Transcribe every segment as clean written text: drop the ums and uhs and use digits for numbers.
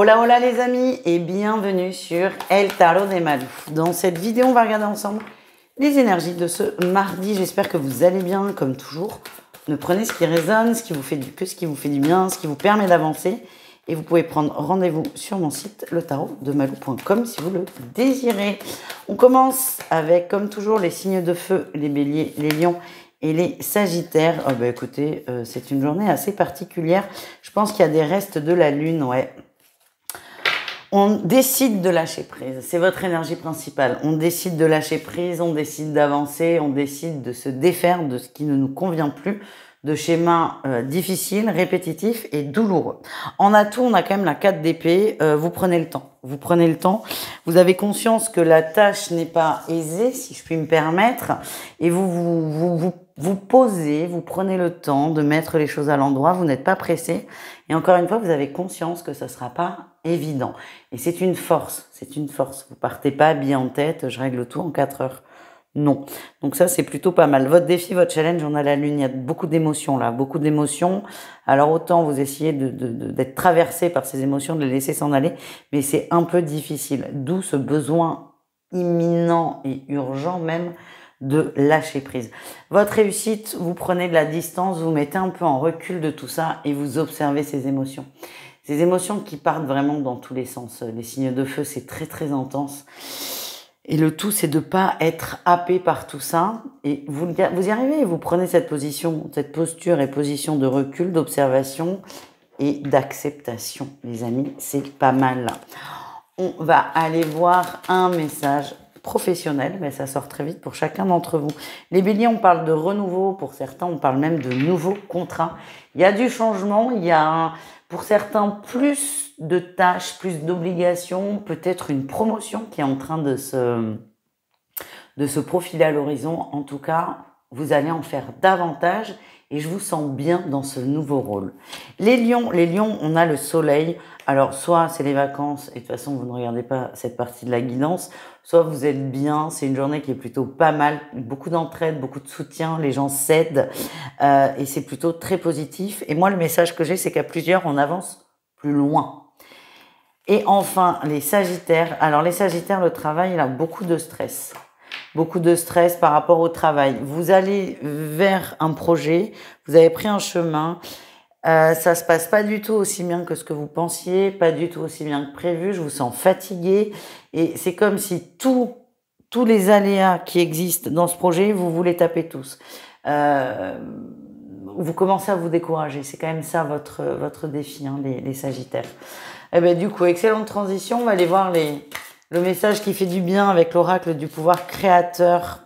Hola hola les amis et bienvenue sur El Tarot de Malou. Dans cette vidéo, on va regarder ensemble les énergies de ce mardi. J'espère que vous allez bien comme toujours. Ne prenez ce qui résonne, ce qui vous fait du bien, ce qui vous permet d'avancer. Et vous pouvez prendre rendez-vous sur mon site letarotdemalou.com si vous le désirez. On commence avec, comme toujours, les signes de feu, les béliers, les lions et les sagittaires. Oh bah écoutez, c'est une journée assez particulière. Je pense qu'il y a des restes de la lune, ouais. On décide de lâcher prise. C'est votre énergie principale. On décide de lâcher prise, on décide d'avancer, on décide de se défaire de ce qui ne nous convient plus, de schémas difficiles, répétitifs et douloureux. En atout, on a quand même la 4 d'épée. Vous prenez le temps. Vous prenez le temps. Vous avez conscience que la tâche n'est pas aisée, si je puis me permettre, et vous posez, vous prenez le temps de mettre les choses à l'endroit. Vous n'êtes pas pressé. Et encore une fois, vous avez conscience que ça ne sera pas évident. Et c'est une force. C'est une force. Vous partez pas bien en tête. Je règle tout en 4 heures. Non. Donc ça, c'est plutôt pas mal. Votre défi, votre challenge, on a la lune. Il y a beaucoup d'émotions là, beaucoup d'émotions. Alors autant vous essayez d'être traversé par ces émotions, de les laisser s'en aller, mais c'est un peu difficile. D'où ce besoin imminent et urgent même de lâcher prise. Votre réussite, vous prenez de la distance, vous mettez un peu en recul de tout ça et vous observez ces émotions. Ces émotions qui partent vraiment dans tous les sens. Les signes de feu, c'est très très intense. Et le tout, c'est de pas être happé par tout ça. Et vous y arrivez, vous prenez cette position, cette posture et position de recul, d'observation et d'acceptation, les amis. C'est pas mal. On va aller voir un message professionnel, mais ça sort très vite pour chacun d'entre vous. Les béliers, on parle de renouveau. Pour certains, on parle même de nouveaux contrats. Il y a du changement, il y a pour certains plus de tâches, plus d'obligations, peut-être une promotion qui est en train de se profiler à l'horizon. En tout cas, vous allez en faire davantage et je vous sens bien dans ce nouveau rôle. Les lions, on a le soleil. Alors, soit c'est les vacances et de toute façon, vous ne regardez pas cette partie de la guidance, soit vous êtes bien, c'est une journée qui est plutôt pas mal, beaucoup d'entraide, beaucoup de soutien, les gens s'aident et c'est plutôt très positif. Et moi, le message que j'ai, c'est qu'à plusieurs, on avance plus loin. Et enfin, les sagittaires. Alors, les sagittaires, le travail, il a beaucoup de stress. Beaucoup de stress par rapport au travail. Vous allez vers un projet, vous avez pris un chemin, ça se passe pas du tout aussi bien que ce que vous pensiez, pas du tout aussi bien que prévu, je vous sens fatigué et c'est comme si tous les aléas qui existent dans ce projet, vous voulez taper tous. Vous commencez à vous décourager, c'est quand même ça votre défi, hein, les sagittaires. Et ben du coup, excellente transition, on va aller voir le message qui fait du bien avec l'oracle du pouvoir créateur.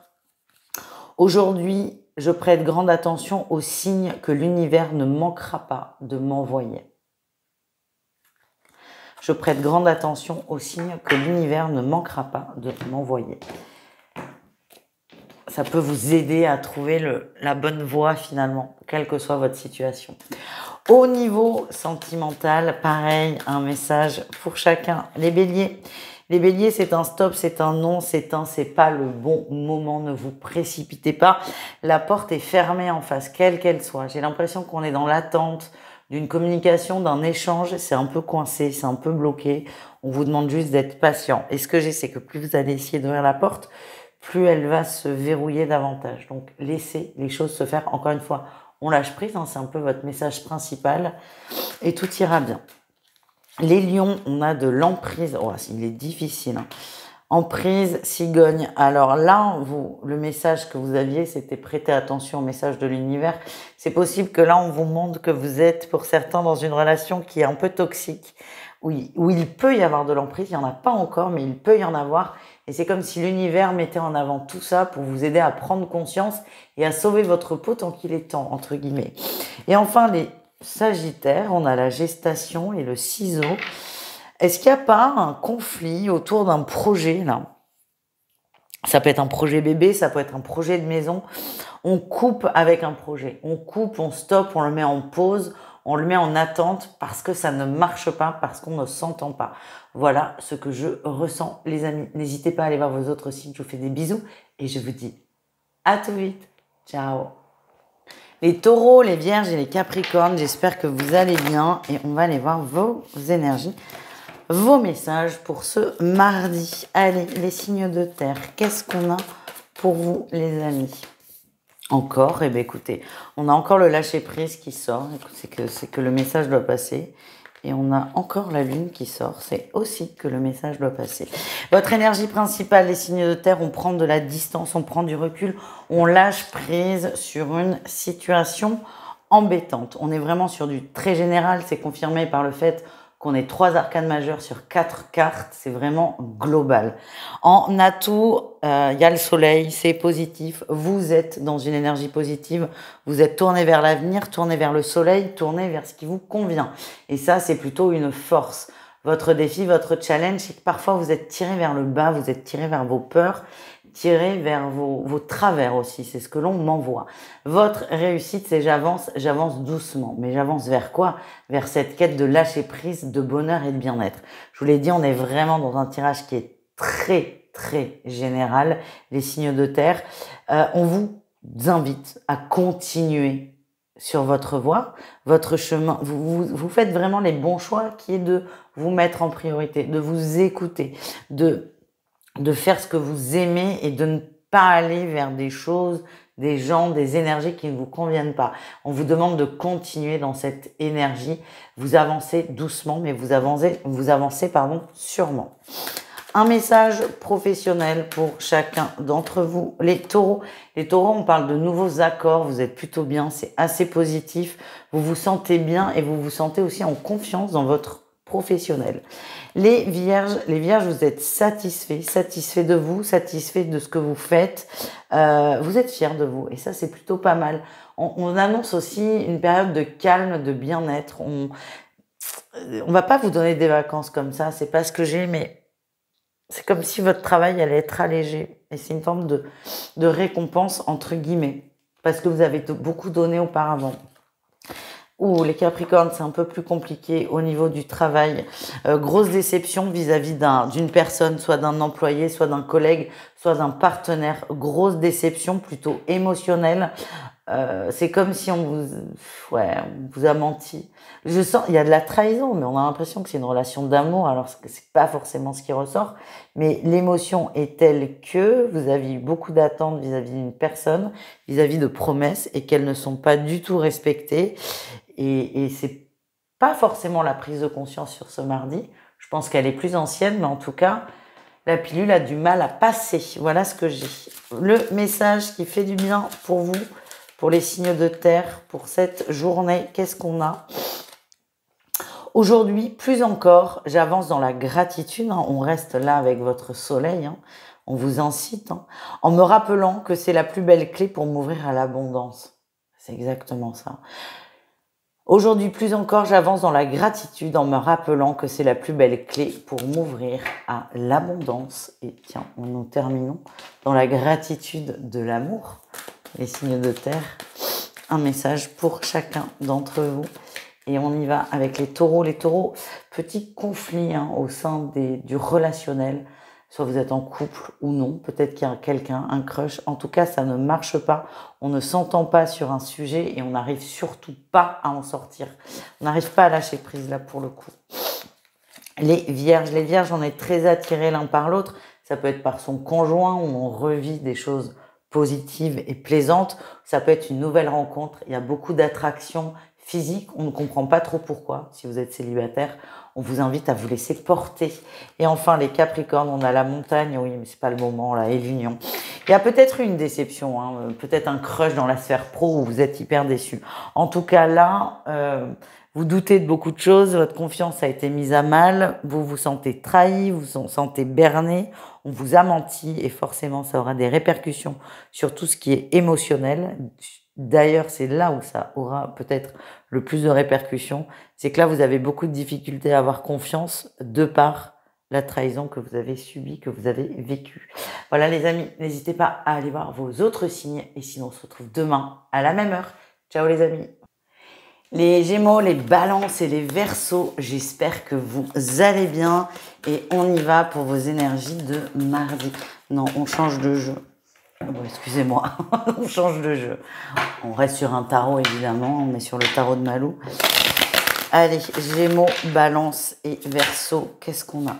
Aujourd'hui, je prête grande attention aux signes que l'univers ne manquera pas de m'envoyer. Je prête grande attention aux signes que l'univers ne manquera pas de m'envoyer. Ça peut vous aider à trouver la bonne voie finalement, quelle que soit votre situation. Au niveau sentimental, pareil, un message pour chacun. Les béliers. Les béliers, c'est un stop, c'est un non, c'est pas le bon moment, ne vous précipitez pas. La porte est fermée en face, quelle qu'elle soit. J'ai l'impression qu'on est dans l'attente d'une communication, d'un échange, c'est un peu coincé, c'est un peu bloqué. On vous demande juste d'être patient. Et ce que j'ai, c'est que plus vous allez essayer d'ouvrir la porte, plus elle va se verrouiller davantage. Donc, laissez les choses se faire. Encore une fois, on lâche prise, hein, c'est un peu votre message principal et tout ira bien. Les lions, on a de l'emprise. Oh, il est difficile. Hein. Emprise, cigogne. Alors là, le message que vous aviez, c'était prêter attention au message de l'univers. C'est possible que là, on vous montre que vous êtes, pour certains, dans une relation qui est un peu toxique, où il peut y avoir de l'emprise. Il n'y en a pas encore, mais il peut y en avoir. Et c'est comme si l'univers mettait en avant tout ça pour vous aider à prendre conscience et à sauver votre peau tant qu'il est temps, entre guillemets. Et enfin, les sagittaires, on a la gestation et le ciseau. Est-ce qu'il n'y a pas un conflit autour d'un projet là? Ça peut être un projet bébé, ça peut être un projet de maison. On coupe avec un projet. On coupe, on stoppe, on le met en pause, on le met en attente parce que ça ne marche pas, parce qu'on ne s'entend pas. Voilà ce que je ressens, les amis. N'hésitez pas à aller voir vos autres signes. Je vous fais des bisous et je vous dis à tout vite. Ciao. Les taureaux, les vierges et les capricornes, j'espère que vous allez bien et on va aller voir vos énergies vos messages pour ce mardi. Allez, les signes de terre, qu'est-ce qu'on a pour vous, les amis? Encore, eh bien écoutez, on a encore le lâcher-prise qui sort, c'est que le message doit passer. Et on a encore la lune qui sort, c'est aussi que le message doit passer. Votre énergie principale, les signes de terre, on prend de la distance, on prend du recul, on lâche prise sur une situation embêtante. On est vraiment sur du très général, c'est confirmé par le fait qu'on ait 3 arcanes majeures sur 4 cartes, c'est vraiment global. En atout, il y a le soleil, c'est positif, vous êtes dans une énergie positive, vous êtes tourné vers l'avenir, tourné vers le soleil, tourné vers ce qui vous convient. Et ça, c'est plutôt une force. Votre défi, votre challenge, c'est que parfois vous êtes tiré vers le bas, vous êtes tiré vers vos peurs, tiré vers vos travers aussi, c'est ce que l'on m'envoie. Votre réussite, c'est j'avance doucement. Mais j'avance vers quoi? Vers cette quête de lâcher prise, de bonheur et de bien-être. Je vous l'ai dit, on est vraiment dans un tirage qui est très général, les signes de terre. On vous invite à continuer sur votre voie, votre chemin. Vous faites vraiment les bons choix qui est de vous mettre en priorité, de vous écouter, de faire ce que vous aimez et de ne pas aller vers des choses, des gens, des énergies qui ne vous conviennent pas. On vous demande de continuer dans cette énergie. Vous avancez doucement, mais vous avancez sûrement. Un message professionnel pour chacun d'entre vous. Les taureaux, on parle de nouveaux accords, vous êtes plutôt bien, c'est assez positif. Vous vous sentez bien et vous vous sentez aussi en confiance dans votre professionnel. Les vierges, vous êtes satisfaits de vous, satisfaits de ce que vous faites. Vous êtes fiers de vous et ça, c'est plutôt pas mal. On annonce aussi une période de calme, de bien-être. On va pas vous donner des vacances comme ça, c'est pas ce que j'ai, mais c'est comme si votre travail allait être allégé. Et c'est une forme de récompense, entre guillemets, parce que vous avez beaucoup donné auparavant. Ou les Capricornes, c'est un peu plus compliqué au niveau du travail. Grosse déception vis-à-vis d'une personne, soit d'un employé, soit d'un collègue, soit d'un partenaire. Grosse déception, plutôt émotionnelle. C'est comme si on vous a menti. Je sens, il y a de la trahison, mais on a l'impression que c'est une relation d'amour, alors que c'est pas forcément ce qui ressort. Mais l'émotion est telle que vous avez eu beaucoup d'attentes vis-à-vis d'une personne, vis-à-vis de promesses, et qu'elles ne sont pas du tout respectées. Et c'est pas forcément la prise de conscience sur ce mardi. Je pense qu'elle est plus ancienne, mais en tout cas, la pilule a du mal à passer. Voilà ce que j'ai. Le message qui fait du bien pour vous, pour les signes de terre, pour cette journée, qu'est-ce qu'on a? Aujourd'hui, plus encore, j'avance dans la gratitude. On reste là avec votre soleil. On vous incite. En me rappelant que c'est la plus belle clé pour m'ouvrir à l'abondance. C'est exactement ça. Aujourd'hui, plus encore, j'avance dans la gratitude en me rappelant que c'est la plus belle clé pour m'ouvrir à l'abondance. Et tiens, nous terminons dans la gratitude de l'amour. Les signes de terre, un message pour chacun d'entre vous. Et on y va avec les taureaux. Les taureaux, petit conflit au sein du relationnel. Soit vous êtes en couple ou non. Peut-être qu'il y a quelqu'un, un crush. En tout cas, ça ne marche pas. On ne s'entend pas sur un sujet et on n'arrive surtout pas à en sortir. On n'arrive pas à lâcher prise là pour le coup. Les vierges, on est très attirés l'un par l'autre. Ça peut être par son conjoint où on revit des choses positives et plaisantes. Ça peut être une nouvelle rencontre. Il y a beaucoup d'attractions physiques. On ne comprend pas trop pourquoi. Si vous êtes célibataire, on vous invite à vous laisser porter. Et enfin, les Capricornes, on a la montagne. Oui, mais c'est pas le moment là. Et l'union. Il y a peut-être une déception, peut-être un crush dans la sphère pro où vous êtes hyper déçu. En tout cas, là, vous doutez de beaucoup de choses. Votre confiance a été mise à mal. Vous vous sentez trahi, vous vous sentez berné. On vous a menti et forcément, ça aura des répercussions sur tout ce qui est émotionnel. D'ailleurs, c'est là où ça aura peut-être le plus de répercussions. C'est que là, vous avez beaucoup de difficultés à avoir confiance de par la trahison que vous avez subie, que vous avez vécue. Voilà les amis, n'hésitez pas à aller voir vos autres signes. Et sinon, on se retrouve demain à la même heure. Ciao les amis. Les Gémeaux, les Balances et les Verseaux, j'espère que vous allez bien. Et on y va pour vos énergies de mardi. Non, on change de jeu. Bon, excusez-moi, on change de jeu. On reste sur un tarot, évidemment. On est sur le tarot de Malou. Allez, Gémeaux, Balance et Verseau, qu'est-ce qu'on a?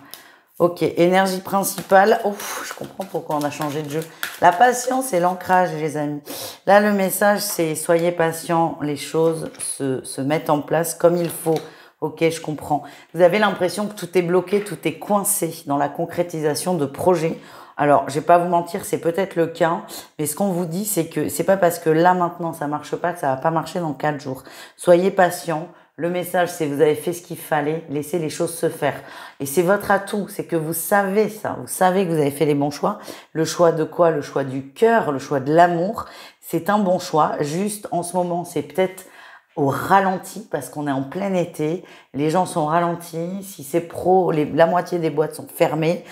Ok, énergie principale. Ouf, je comprends pourquoi on a changé de jeu. La patience et l'ancrage, les amis. Là, le message, c'est soyez patients, les choses se mettent en place comme il faut. Ok, je comprends. Vous avez l'impression que tout est bloqué, tout est coincé dans la concrétisation de projets. Alors, je vais pas vous mentir, c'est peut-être le cas, mais ce qu'on vous dit, c'est que c'est pas parce que là, maintenant, ça marche pas que ça va pas marcher dans 4 jours. Soyez patients. Le message, c'est vous avez fait ce qu'il fallait, laissez les choses se faire. Et c'est votre atout, c'est que vous savez ça, vous savez que vous avez fait les bons choix. Le choix de quoi? Le choix du cœur, le choix de l'amour. C'est un bon choix. Juste en ce moment, c'est peut-être au ralenti parce qu'on est en plein été. Les gens sont ralentis. Si c'est pro, la moitié des boîtes sont fermées.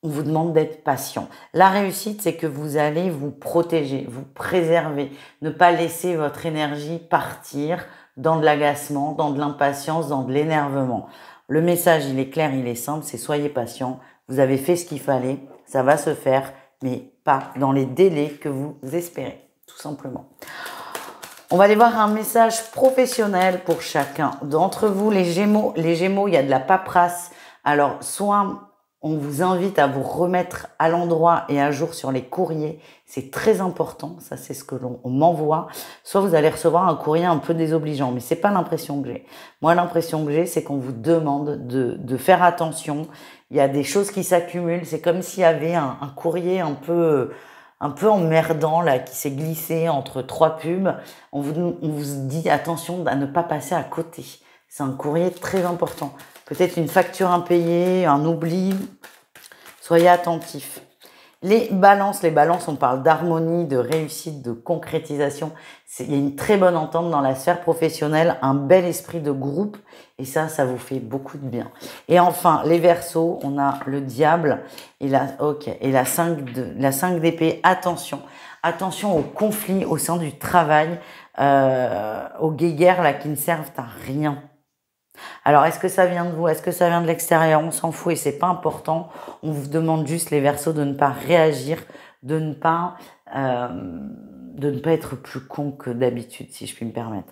On vous demande d'être patient. La réussite, c'est que vous allez vous protéger, vous préserver, ne pas laisser votre énergie partir dans de l'agacement, dans de l'impatience, dans de l'énervement. Le message, il est clair, il est simple, c'est soyez patient. Vous avez fait ce qu'il fallait, ça va se faire, mais pas dans les délais que vous espérez, tout simplement. On va aller voir un message professionnel pour chacun d'entre vous, les Gémeaux. Les Gémeaux, il y a de la paperasse. Alors, soit on vous invite à vous remettre à l'endroit et à jour sur les courriers. C'est très important, ça c'est ce que l'on m'envoie. Soit vous allez recevoir un courrier un peu désobligeant, mais c'est pas l'impression que j'ai. Moi, l'impression que j'ai, c'est qu'on vous demande de faire attention. Il y a des choses qui s'accumulent. C'est comme s'il y avait un courrier un peu emmerdant là qui s'est glissé entre 3 pubs. On vous dit attention à ne pas passer à côté. C'est un courrier très important. Peut-être une facture impayée, un oubli. Soyez attentifs. Les balances, on parle d'harmonie, de réussite, de concrétisation. Il y a une très bonne entente dans la sphère professionnelle, un bel esprit de groupe et ça vous fait beaucoup de bien. Et enfin, les Verseaux, on a le diable et la 5 d'épée. Attention aux conflits au sein du travail, aux guéguerres là qui ne servent à rien. Alors, est-ce que ça vient de vous? Est-ce que ça vient de l'extérieur? On s'en fout et c'est pas important. On vous demande juste, les Verseaux, de ne pas réagir, de ne pas être plus con que d'habitude, si je puis me permettre.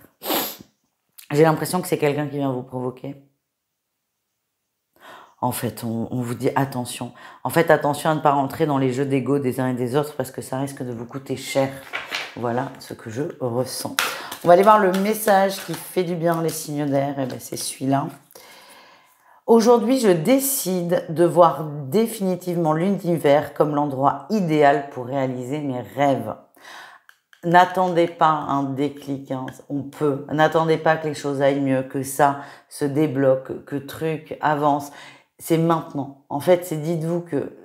J'ai l'impression que c'est quelqu'un qui vient vous provoquer. En fait, on vous dit attention. En fait, attention à ne pas rentrer dans les jeux d'ego des uns et des autres parce que ça risque de vous coûter cher. Voilà ce que je ressens. On va aller voir le message qui fait du bien, les signes d'air. Eh ben, c'est celui-là. Aujourd'hui, je décide de voir définitivement l'univers comme l'endroit idéal pour réaliser mes rêves. N'attendez pas un déclic, hein, on peut. N'attendez pas que les choses aillent mieux, que ça se débloque, que truc avance. C'est maintenant. En fait, dites-vous que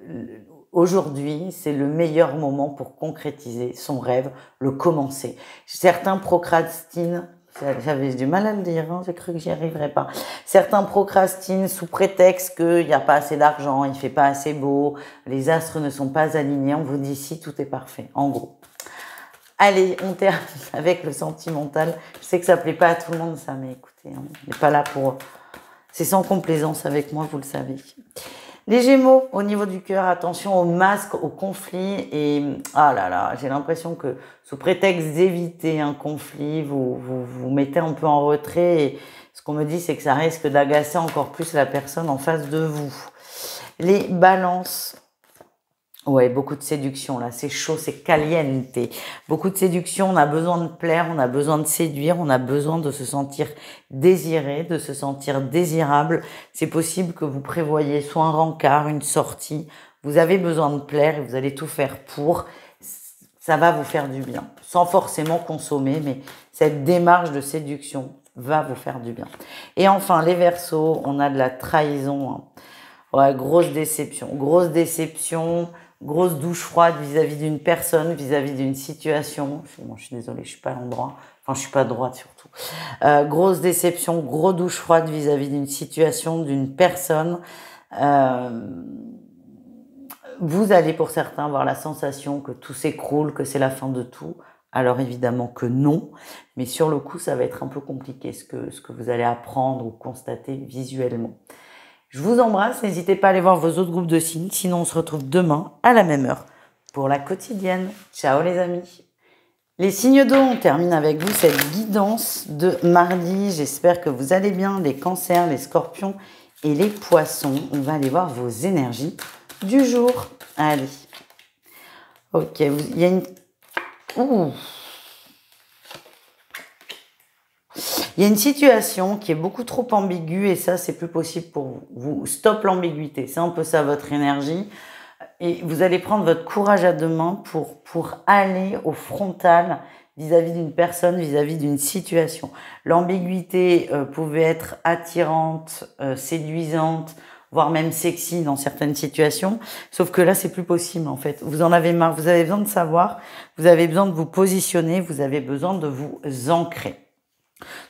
aujourd'hui, c'est le meilleur moment pour concrétiser son rêve, le commencer. Certains procrastinent, j'avais du mal à le dire, hein, j'ai cru que j'y arriverais pas. Certains procrastinent sous prétexte qu'il n'y a pas assez d'argent, il fait pas assez beau, les astres ne sont pas alignés. On vous dit si tout est parfait, en gros. Allez, on termine avec le sentimental. Je sais que ça plaît pas à tout le monde, ça, mais écoutez, on n'est pas là pour... C'est sans complaisance avec moi, vous le savez. Les Gémeaux, au niveau du cœur, attention aux masques, aux conflits. Et ah là là, j'ai l'impression que sous prétexte d'éviter un conflit, vous mettez un peu en retrait. Et ce qu'on me dit, c'est que ça risque d'agacer encore plus la personne en face de vous. Les Balances. Ouais, beaucoup de séduction, là. C'est chaud, c'est caliente. Beaucoup de séduction, on a besoin de plaire, on a besoin de séduire, on a besoin de se sentir désiré, de se sentir désirable. C'est possible que vous prévoyez soit un rencard, une sortie. Vous avez besoin de plaire et vous allez tout faire pour. Ça va vous faire du bien. Sans forcément consommer, mais cette démarche de séduction va vous faire du bien. Et enfin, les Verseaux, on a de la trahison. Hein. Ouais, grosse déception. Grosse douche froide vis-à-vis d'une personne, vis-à-vis d'une situation. Bon, je suis désolée, je suis pas à l'endroit. Enfin, je suis pas droite surtout. Grosse déception, gros douche froide vis-à-vis d'une situation, d'une personne. Vous allez pour certains avoir la sensation que tout s'écroule, que c'est la fin de tout. Alors évidemment que non, mais sur le coup, ça va être un peu compliqué ce que vous allez apprendre ou constater visuellement. Je vous embrasse, n'hésitez pas à aller voir vos autres groupes de signes, sinon on se retrouve demain à la même heure pour la quotidienne. Ciao les amis! Les signes d'eau, on termine avec vous cette guidance de mardi. J'espère que vous allez bien, les cancers, les scorpions et les poissons. On va aller voir vos énergies du jour. Allez. Ok, il y a une... Ouh. Il y a une situation qui est beaucoup trop ambiguë et ça, c'est plus possible pour vous. Stop l'ambiguïté. C'est un peu ça votre énergie. Et vous allez prendre votre courage à deux mains pour aller au frontal vis-à-vis d'une personne, vis-à-vis d'une situation. L'ambiguïté pouvait être attirante, séduisante, voire même sexy dans certaines situations. Sauf que là, c'est plus possible en fait. Vous en avez marre, vous avez besoin de savoir, vous avez besoin de vous positionner, vous avez besoin de vous ancrer.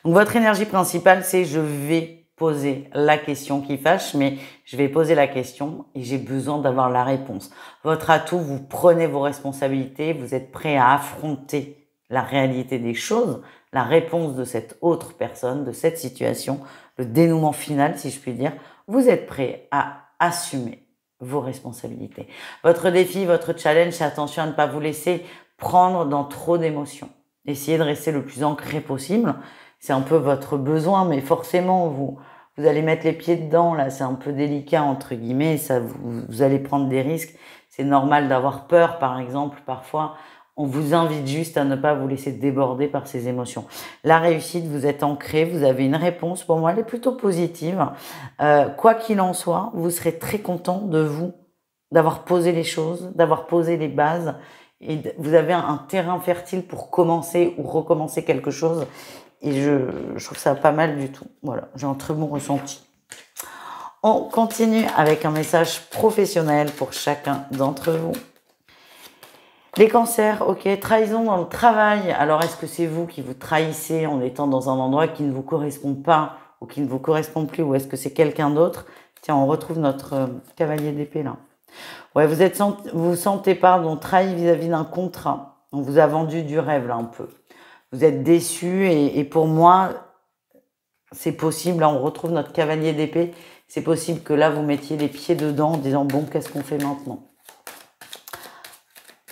Donc votre énergie principale, c'est je vais poser la question qui fâche, mais je vais poser la question et j'ai besoin d'avoir la réponse. Votre atout, vous prenez vos responsabilités, vous êtes prêt à affronter la réalité des choses, la réponse de cette autre personne, de cette situation, le dénouement final, si je puis dire. Vous êtes prêt à assumer vos responsabilités. Votre défi, votre challenge, c'est attention à ne pas vous laisser prendre dans trop d'émotions. Essayez de rester le plus ancré possible. C'est un peu votre besoin, mais forcément, vous allez mettre les pieds dedans. Là, c'est un peu délicat, entre guillemets. Ça, vous allez prendre des risques. C'est normal d'avoir peur, par exemple. Parfois, on vous invite juste à ne pas vous laisser déborder par ces émotions. La réussite, vous êtes ancré, vous avez une réponse. Pour moi, elle est plutôt positive. Quoi qu'il en soit, vous serez très content de vous, d'avoir posé les choses, d'avoir posé les bases. Et vous avez un terrain fertile pour commencer ou recommencer quelque chose. Et je trouve ça pas mal du tout. Voilà, j'ai un très bon ressenti. On continue avec un message professionnel pour chacun d'entre vous. Les cancers, ok, trahison dans le travail. Alors, est-ce que c'est vous qui vous trahissez en étant dans un endroit qui ne vous correspond pas ou qui ne vous correspond plus, ou est-ce que c'est quelqu'un d'autre? Tiens, on retrouve notre cavalier d'épée là. Ouais, vous vous sentez trahi vis-à-vis d'un contrat. On vous a vendu du rêve là un peu. Vous êtes déçu et pour moi, c'est possible. Là, on retrouve notre cavalier d'épée. C'est possible que là, vous mettiez les pieds dedans en disant bon, qu'est-ce qu'on fait maintenant?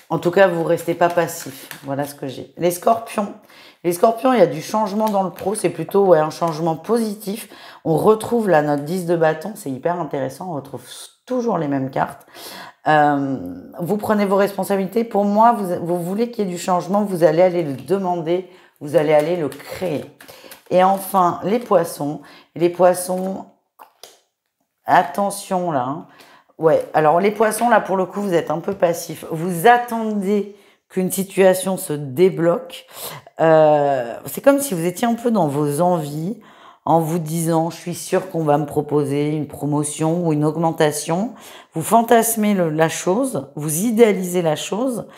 En tout cas, vous restez pas passif. Voilà ce que j'ai. Les scorpions. Les scorpions, il y a du changement dans le pro. C'est plutôt un changement positif. On retrouve là notre 10 de bâton. C'est hyper intéressant. On retrouve toujours les mêmes cartes. Vous prenez vos responsabilités. Pour moi, vous voulez qu'il y ait du changement. Vous allez aller le demander. Vous allez aller le créer. Et enfin, les poissons. Les poissons, attention là. Hein. Ouais, alors les poissons, là, pour le coup, vous êtes un peu passif. Vous attendez qu'une situation se débloque. C'est comme si vous étiez un peu dans vos envies, en vous disant, je suis sûre qu'on va me proposer une promotion ou une augmentation. Vous fantasmez la chose, vous idéalisez la chose,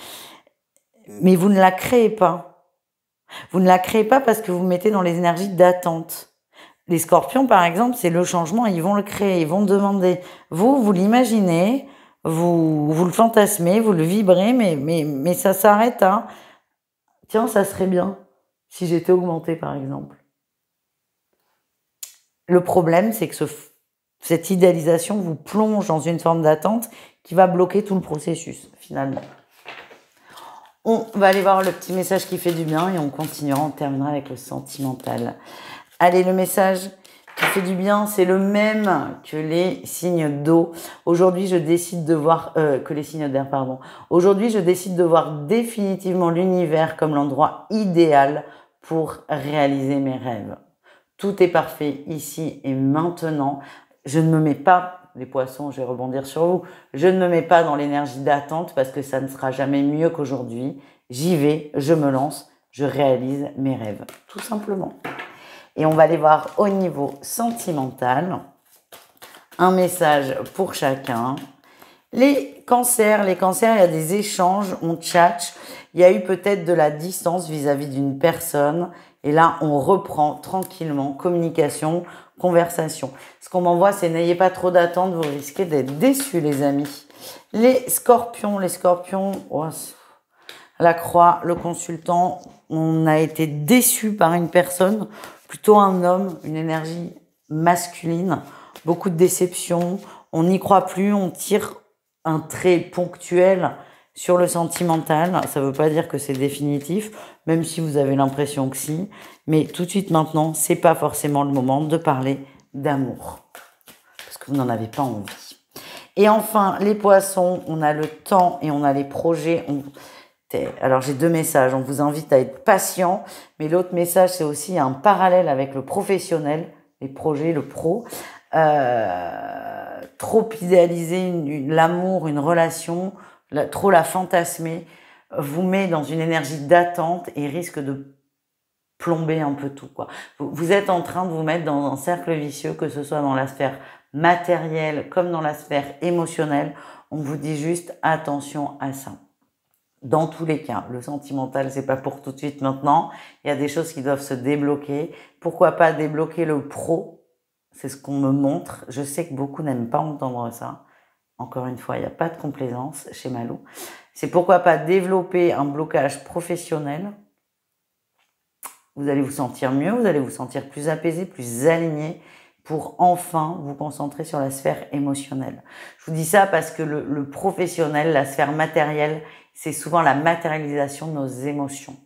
mais vous ne la créez pas. Vous ne la créez pas parce que vous vous mettez dans les énergies d'attente. Les scorpions, par exemple, c'est le changement, ils vont le créer, ils vont demander. Vous l'imaginez, vous le fantasmez, vous le vibrez, mais ça s'arrête à « Tiens, ça serait bien si j'étais augmentée, par exemple. » Le problème, c'est que cette idéalisation vous plonge dans une forme d'attente qui va bloquer tout le processus, finalement. On va aller voir le petit message qui fait du bien et on continuera, on terminera avec le sentimental. Allez, le message qui fait du bien, c'est le même que les signes d'eau. Aujourd'hui, je décide de voir que les signes d'air, pardon. Aujourd'hui, je décide de voir définitivement l'univers comme l'endroit idéal pour réaliser mes rêves. Tout est parfait ici et maintenant. Je ne me mets pas, les poissons, je vais rebondir sur vous, je ne me mets pas dans l'énergie d'attente parce que ça ne sera jamais mieux qu'aujourd'hui. J'y vais, je me lance, je réalise mes rêves, tout simplement. Et on va aller voir au niveau sentimental, un message pour chacun. Les cancers, il y a des échanges, on tchatche, il y a eu peut-être de la distance vis-à-vis d'une personne. Et là, on reprend tranquillement communication, conversation. Ce qu'on m'envoie, c'est n'ayez pas trop d'attente, vous risquez d'être déçus, les amis. Les scorpions, oh, la croix, le consultant, on a été déçus par une personne, plutôt un homme, une énergie masculine, beaucoup de déception, on n'y croit plus, on tire un trait ponctuel Sur le sentimental, ça ne veut pas dire que c'est définitif, même si vous avez l'impression que si. Mais tout de suite maintenant, c'est pas forcément le moment de parler d'amour. Parce que vous n'en avez pas envie. Et enfin, les poissons, on a le temps et on a les projets. Alors j'ai 2 messages, on vous invite à être patient. Mais l'autre message, c'est aussi un parallèle avec le professionnel, les projets, le pro. Trop idéaliser l'amour, une relation, trop la fantasmer, vous met dans une énergie d'attente et risque de plomber un peu tout, quoi. Vous êtes en train de vous mettre dans un cercle vicieux, que ce soit dans la sphère matérielle comme dans la sphère émotionnelle. On vous dit juste attention à ça. Dans tous les cas, le sentimental, c'est pas pour tout de suite maintenant. Il y a des choses qui doivent se débloquer. Pourquoi pas débloquer le pro? C'est ce qu'on me montre. Je sais que beaucoup n'aiment pas entendre ça. Encore une fois, il n'y a pas de complaisance chez Malou. C'est pourquoi pas développer un blocage professionnel. Vous allez vous sentir mieux, vous allez vous sentir plus apaisé, plus aligné pour enfin vous concentrer sur la sphère émotionnelle. Je vous dis ça parce que le professionnel, la sphère matérielle, c'est souvent la matérialisation de nos émotions.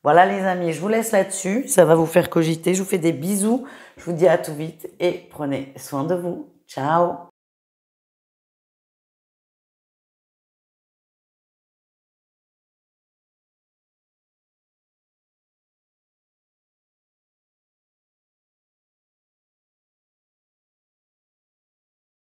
Voilà les amis, je vous laisse là-dessus. Ça va vous faire cogiter. Je vous fais des bisous. Je vous dis à tout vite et prenez soin de vous. Ciao!